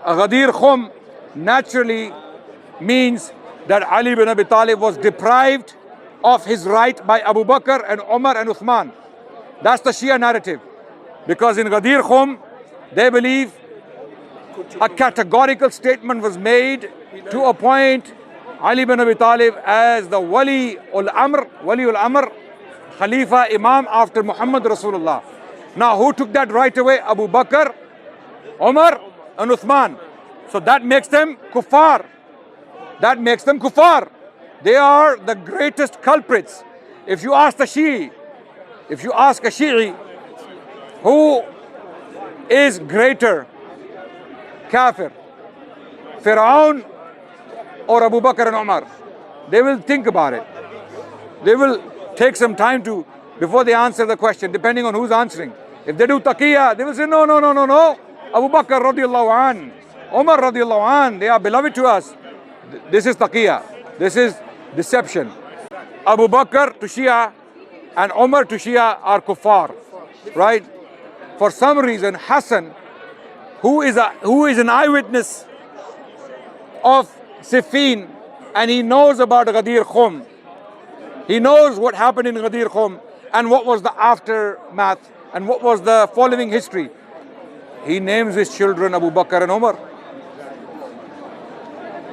Ghadir Khum naturally means that Ali bin Abi Talib was deprived of his right by Abu Bakr and Umar and Uthman. That's the Shia narrative. Because in Ghadir Khum, they believe a categorical statement was made to appoint Ali bin Abi Talib as the Wali ul-Amr, Khalifa, Imam after Muhammad Rasulullah. Now who took that right away? Abu Bakr, Umar and Uthman. So that makes them kuffar. That makes them kuffar. They are the greatest culprits. If you ask a Shi'i, who is greater, kafir, Fir'aun or Abu Bakr and Umar, they will think about it. They will take some time before they answer the question, depending on who's answering. If they do taqiyya, they will say, no. Abu Bakr radiallahu an, Umar radiallahu an, they are beloved to us. This is taqiyya. This is deception. Abu Bakr to Shia and Umar to Shia are kuffar, right? For some reason, Hassan, who is an eyewitness of Siffin, and he knows about Ghadir Khum. He knows what happened in Ghadir Khum and what was the aftermath and what was the following history. He names his children Abu Bakr and Umar.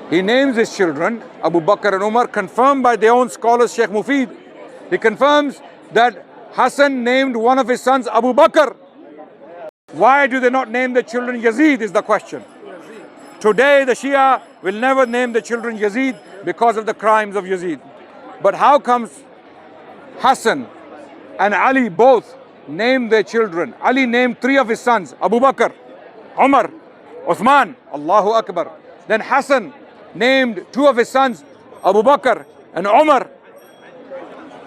He names his children Abu Bakr and Umar, confirmed by their own scholars, Sheikh Mufid. He confirms that Hassan named one of his sons Abu Bakr. Why do they not name their children Yazid is the question. Today the Shia will never name the children Yazid because of the crimes of Yazid. But how comes Hassan and Ali both named their children? Ali named 3 of his sons, Abu Bakr, Umar, Uthman, Allahu Akbar. Then Hassan named 2 of his sons, Abu Bakr and Umar.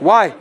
Why?